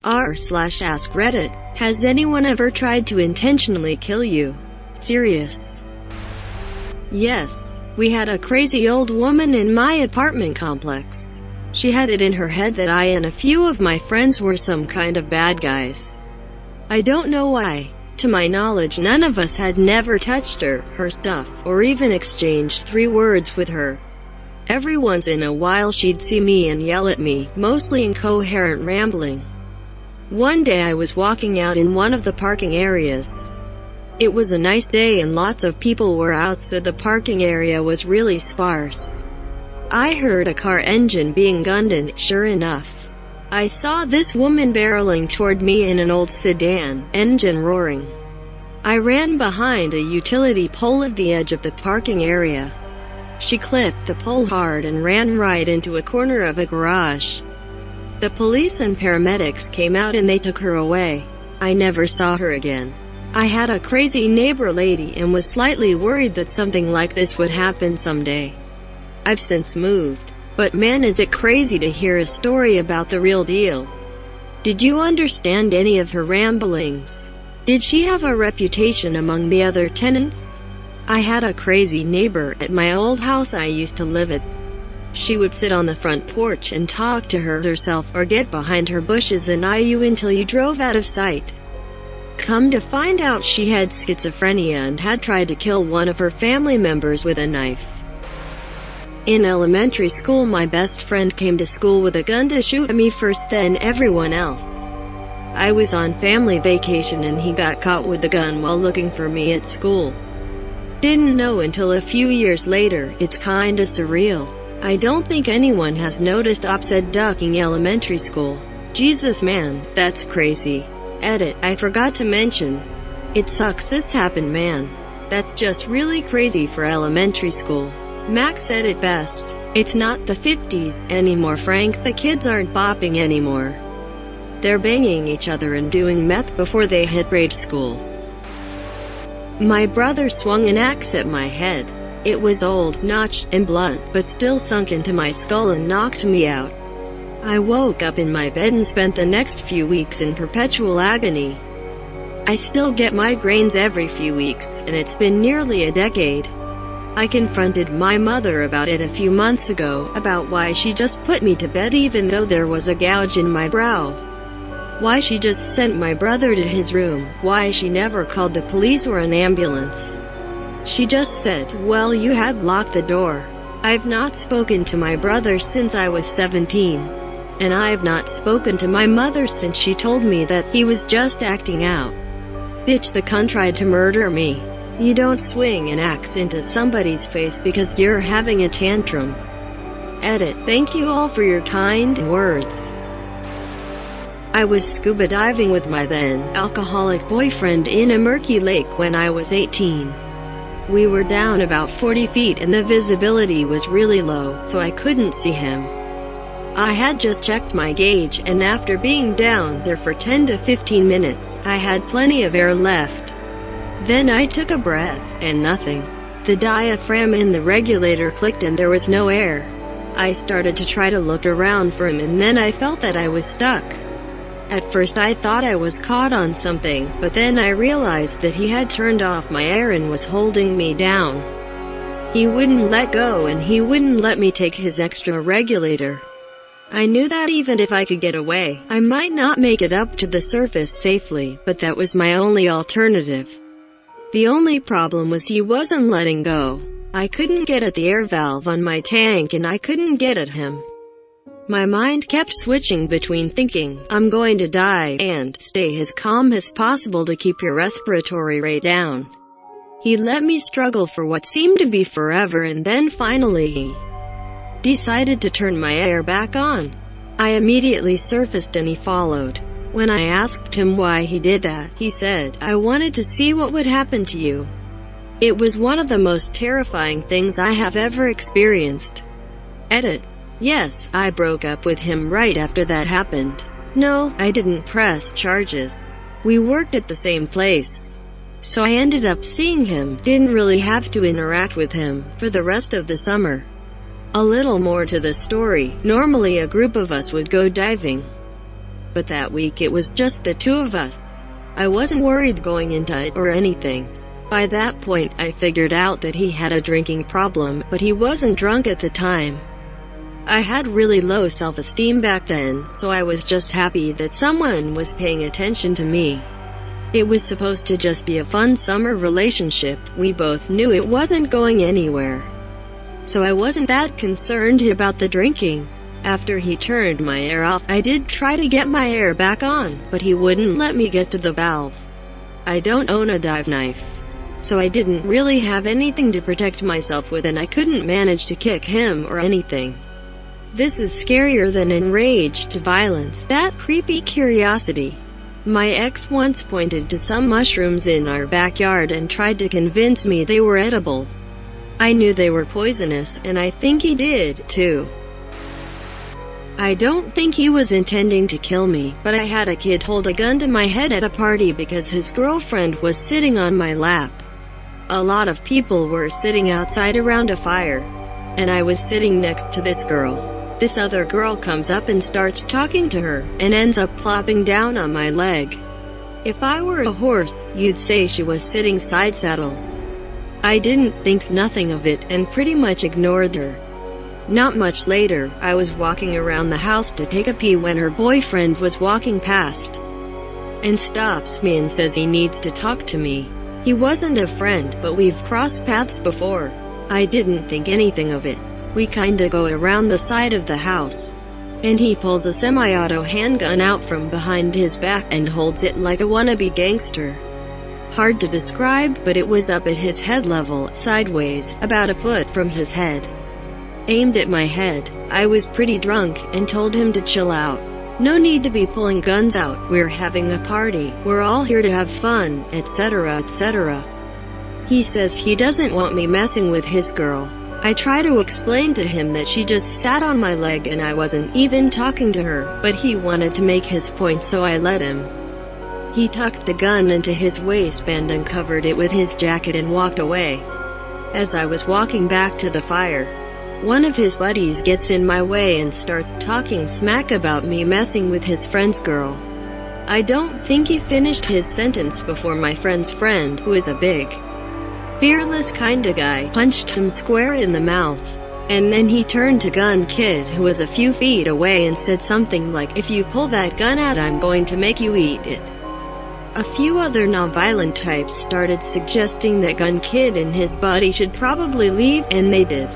r/AskReddit. Has anyone ever tried to intentionally kill you? Serious. Yes. We had a crazy old woman in my apartment complex. She had it in her head that I and a few of my friends were some kind of bad guys. I don't know why. To my knowledge, none of us had never touched her, her stuff, or even exchanged 3 words with her. Every once in a while she'd see me and yell at me, mostly incoherent rambling. One day I was walking out in one of the parking areas. It was a nice day and lots of people were out, so the parking area was really sparse. I heard a car engine being gunned and, sure enough, I saw this woman barreling toward me in an old sedan, engine roaring. I ran behind a utility pole at the edge of the parking area. She clipped the pole hard and ran right into a corner of a garage. The police and paramedics came out and they took her away. I never saw her again. I had a crazy neighbor lady and was slightly worried that something like this would happen someday. I've since moved. But man, is it crazy to hear a story about the real deal. Did you understand any of her ramblings? Did she have a reputation among the other tenants? I had a crazy neighbor at my old house I used to live at. She would sit on the front porch and talk to herself, or get behind her bushes and eye you until you drove out of sight. Come to find out, she had schizophrenia and had tried to kill one of her family members with a knife. In elementary school, my best friend came to school with a gun to shoot me first, then everyone else. I was on family vacation and he got caught with the gun while looking for me at school. Didn't know until a few years later. It's kinda surreal. I don't think anyone has noticed Opsed ducking elementary school. Jesus man, that's crazy. Edit, I forgot to mention. It sucks this happened, man. That's just really crazy for elementary school. Max said it best. It's not the 50s anymore, Frank. The kids aren't bopping anymore. They're banging each other and doing meth before they hit grade school. My brother swung an axe at my head. It was old, notched, and blunt, but still sunk into my skull and knocked me out. I woke up in my bed and spent the next few weeks in perpetual agony. I still get migraines every few weeks, and it's been nearly a decade. I confronted my mother about it a few months ago, about why she just put me to bed even though there was a gouge in my brow. Why she just sent my brother to his room, why she never called the police or an ambulance. She just said, well, you had locked the door. I've not spoken to my brother since I was 17. And I've not spoken to my mother since she told me that he was just acting out. Bitch, the cunt tried to murder me. You don't swing an axe into somebody's face because you're having a tantrum. Edit, thank you all for your kind words. I was scuba diving with my then alcoholic boyfriend in a murky lake when I was 18. We were down about 40 feet and the visibility was really low, so I couldn't see him. I had just checked my gauge, and after being down there for 10 to 15 minutes, I had plenty of air left. Then I took a breath, and nothing. The diaphragm in the regulator clicked and there was no air. I started to try to look around for him and then I felt that I was stuck. At first I thought I was caught on something, but then I realized that he had turned off my air and was holding me down. He wouldn't let go and he wouldn't let me take his extra regulator. I knew that even if I could get away, I might not make it up to the surface safely, but that was my only alternative. The only problem was he wasn't letting go. I couldn't get at the air valve on my tank and I couldn't get at him. My mind kept switching between thinking, I'm going to die, and stay as calm as possible to keep your respiratory rate down. He let me struggle for what seemed to be forever and then finally he decided to turn my air back on. I immediately surfaced and he followed. When I asked him why he did that, he said, I wanted to see what would happen to you. It was one of the most terrifying things I have ever experienced. Edit. Yes, I broke up with him right after that happened. No, I didn't press charges. We worked at the same place. So I ended up seeing him, didn't really have to interact with him, for the rest of the summer. A little more to the story. Normally a group of us would go diving. but that week it was just the two of us. I wasn't worried going into it or anything. By that point, I figured out that he had a drinking problem, but he wasn't drunk at the time. I had really low self-esteem back then, so I was just happy that someone was paying attention to me. It was supposed to just be a fun summer relationship. We both knew it wasn't going anywhere, so I wasn't that concerned about the drinking. After he turned my air off, I did try to get my air back on, but he wouldn't let me get to the valve. I don't own a dive knife, so I didn't really have anything to protect myself with, and I couldn't manage to kick him or anything. This is scarier than enraged violence, that creepy curiosity. My ex once pointed to some mushrooms in our backyard and tried to convince me they were edible. I knew they were poisonous, and I think he did, too. I don't think he was intending to kill me, but I had a kid hold a gun to my head at a party because his girlfriend was sitting on my lap. A lot of people were sitting outside around a fire, and I was sitting next to this girl. This other girl comes up and starts talking to her, and ends up plopping down on my leg. If I were a horse, you'd say she was sitting side saddle. I didn't think nothing of it, and pretty much ignored her. Not much later, I was walking around the house to take a pee when her boyfriend was walking past, and stops me and says he needs to talk to me. He wasn't a friend, but we've crossed paths before. I didn't think anything of it. We kinda go around the side of the house, and he pulls a semi-auto handgun out from behind his back and holds it like a wannabe gangster. Hard to describe, but it was up at his head level, sideways, about a foot from his head. Aimed at my head. I was pretty drunk, and told him to chill out. No need to be pulling guns out, we're having a party, we're all here to have fun, etc., etc. He says he doesn't want me messing with his girl. I try to explain to him that she just sat on my leg and I wasn't even talking to her, but he wanted to make his point, so I let him. He tucked the gun into his waistband and covered it with his jacket and walked away. As I was walking back to the fire, one of his buddies gets in my way and starts talking smack about me messing with his friend's girl. I don't think he finished his sentence before my friend's friend, who is a big, fearless kinda guy, punched him square in the mouth. And then he turned to Gun Kid, who was a few feet away, and said something like, "If you pull that gun out, I'm going to make you eat it." A few other non-violent types started suggesting that Gun Kid and his buddy should probably leave, and they did.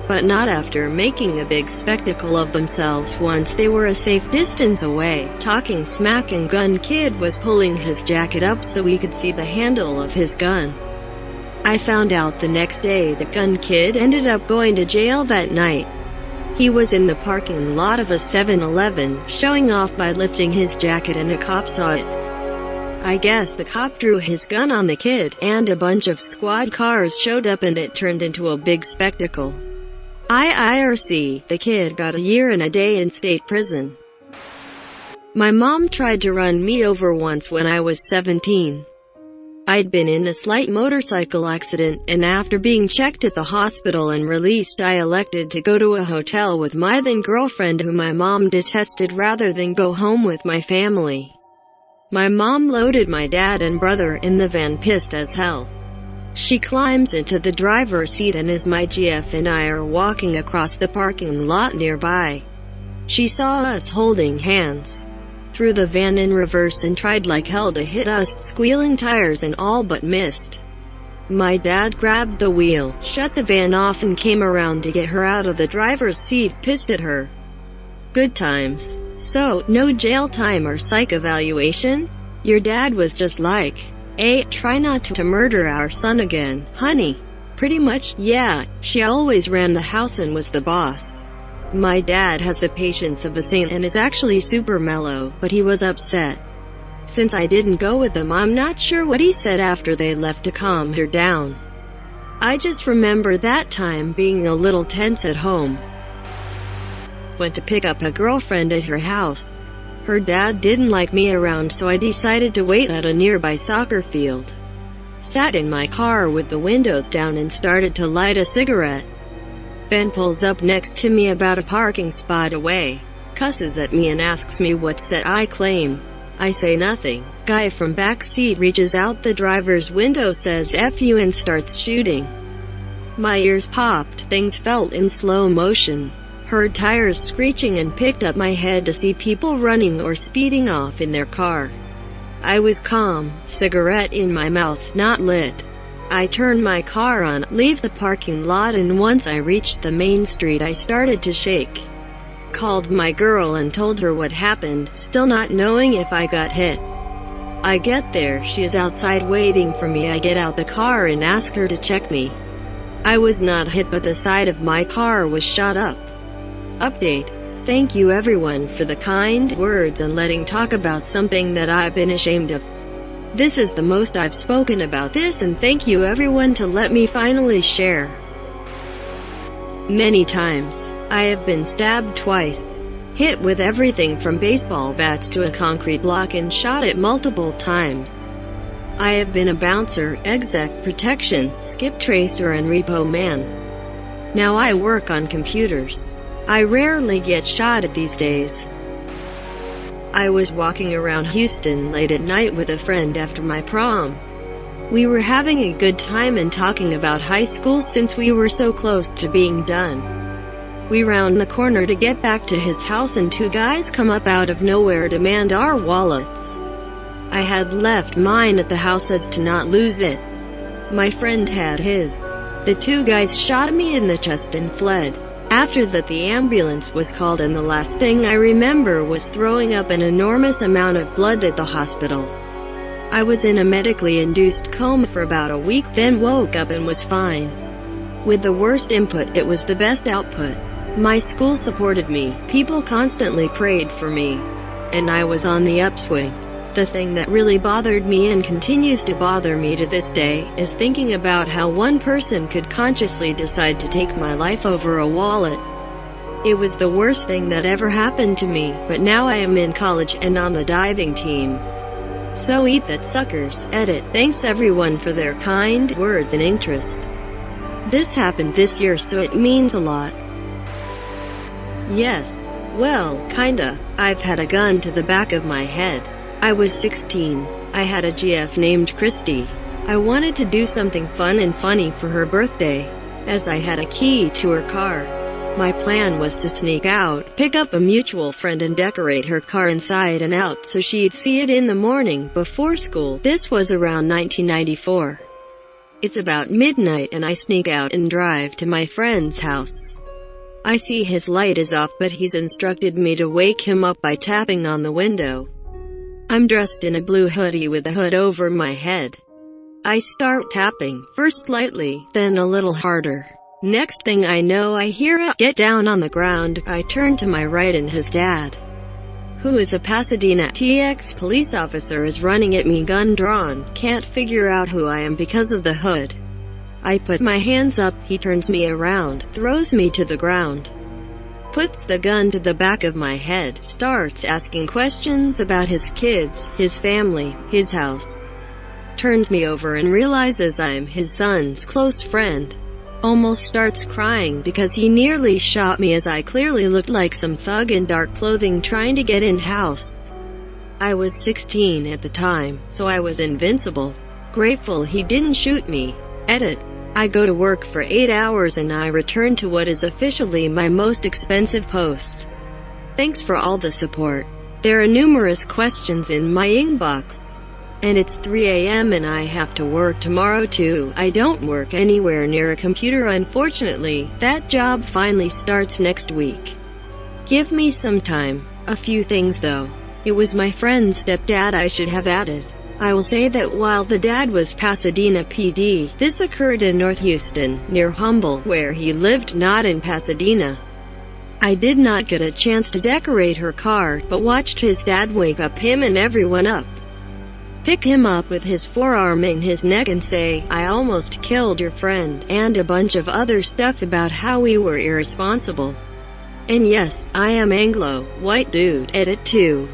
But not after making a big spectacle of themselves once they were a safe distance away, talking smack, and Gun Kid was pulling his jacket up so we could see the handle of his gun. I found out the next day that Gun Kid ended up going to jail that night. He was in the parking lot of a 7-Eleven, showing off by lifting his jacket, and a cop saw it. I guess the cop drew his gun on the kid, and a bunch of squad cars showed up and it turned into a big spectacle. IRC, the kid got a year and a day in state prison. My mom tried to run me over once when I was 17. I'd been in a slight motorcycle accident, and after being checked at the hospital and released, I elected to go to a hotel with my then-girlfriend, who my mom detested, rather than go home with my family. My mom loaded my dad and brother in the van, pissed as hell. She climbs into the driver's seat, and as my GF and I are walking across the parking lot nearby, she saw us holding hands, threw the van in reverse and tried like hell to hit us, squealing tires and all, but missed. My dad grabbed the wheel, shut the van off, and came around to get her out of the driver's seat, pissed at her. Good times. So, no jail time or psych evaluation? Your dad was just like, "Hey, try not to murder our son again, honey." Pretty much, yeah. She always ran the house and was the boss. My dad has the patience of a saint and is actually super mellow, but he was upset. Since I didn't go with them, I'm not sure what he said after they left to calm her down. I just remember that time being a little tense at home. Went to pick up a girlfriend at her house. Her dad didn't like me around, so I decided to wait at a nearby soccer field. Sat in my car with the windows down and started to light a cigarette. Ben pulls up next to me about a parking spot away. cusses at me and asks me what set I claim. I say nothing. Guy from backseat reaches out the driver's window, says F you, and starts shooting. My ears popped. Things felt in slow motion. Heard tires screeching and picked up my head to see people running or speeding off in their car. I was calm, cigarette in my mouth, not lit. I turned my car on, leave the parking lot, and once I reached the main street I started to shake. Called my girl and told her what happened, still not knowing if I got hit. I get there, she is outside waiting for me. I get out the car and ask her to check me. I was not hit, but the side of my car was shot up. Update. Thank you everyone for the kind words and letting talk about something that I've been ashamed of. This is the most I've spoken about this, and thank you everyone to let me finally share. Many times. I have been stabbed twice, hit with everything from baseball bats to a concrete block, and shot at multiple times. I have been a bouncer, exec protection, skip tracer, and repo man. Now I work on computers. I rarely get shot at these days. I was walking around Houston late at night with a friend after my prom. We were having a good time and talking about high school since we were so close to being done. We round the corner to get back to his house and two guys come up out of nowhere, demand our wallets. I had left mine at the house as to not lose it. My friend had his. The two guys shot me in the chest and fled. After that the ambulance was called, and the last thing I remember was throwing up an enormous amount of blood at the hospital. I was in a medically induced coma for about a week, then woke up and was fine. With the worst input, it was the best output. My school supported me, people constantly prayed for me, and I was on the upswing. The thing that really bothered me and continues to bother me to this day is thinking about how one person could consciously decide to take my life over a wallet. It was the worst thing that ever happened to me, but now I am in college and on the diving team. So eat that, suckers. Edit. Thanks everyone for their kind words and interest. This happened this year, so it means a lot. Yes. Well, kinda. I've had a gun to the back of my head. I was 16. I had a GF named Christy. I wanted to do something fun and funny for her birthday, as I had a key to her car. My plan was to sneak out, pick up a mutual friend, and decorate her car inside and out so she'd see it in the morning before school. This was around 1994. It's about midnight and I sneak out and drive to my friend's house. I see his light is off, but he's instructed me to wake him up by tapping on the window. I'm dressed in a blue hoodie with a hood over my head. I start tapping, first lightly, then a little harder. Next thing I know, I hear a "get down on the ground." I turn to my right and his dad, who is a Pasadena TX police officer, is running at me, gun drawn. Can't figure out who I am because of the hood. I put my hands up, he turns me around, throws me to the ground, puts the gun to the back of my head, starts asking questions about his kids, his family, his house. Turns me over and realizes I'm his son's close friend. Almost starts crying because he nearly shot me, as I clearly looked like some thug in dark clothing trying to get in house. I was 16 at the time, so I was invincible. Grateful he didn't shoot me. Edit. I go to work for 8 hours and I return to what is officially my most expensive post. Thanks for all the support. There are numerous questions in my inbox. And it's 3 a.m. and I have to work tomorrow too. I don't work anywhere near a computer, unfortunately. That job finally starts next week. Give me some time. A few things though. It was my friend's stepdad I should have added. I will say that while the dad was Pasadena PD, this occurred in North Houston, near Humble, where he lived, not in Pasadena. I did not get a chance to decorate her car, but watched his dad wake up him and everyone up, pick him up with his forearm in his neck and say, "I almost killed your friend," and a bunch of other stuff about how we were irresponsible. And yes, I am Anglo, white dude. Edit 2.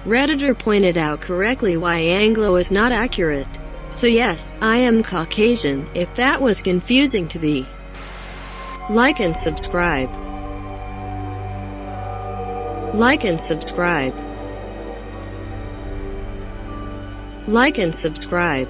Redditor pointed out correctly why Anglo is not accurate. So yes, I am Caucasian, if that was confusing to thee. Like and subscribe. Like and subscribe. Like and subscribe.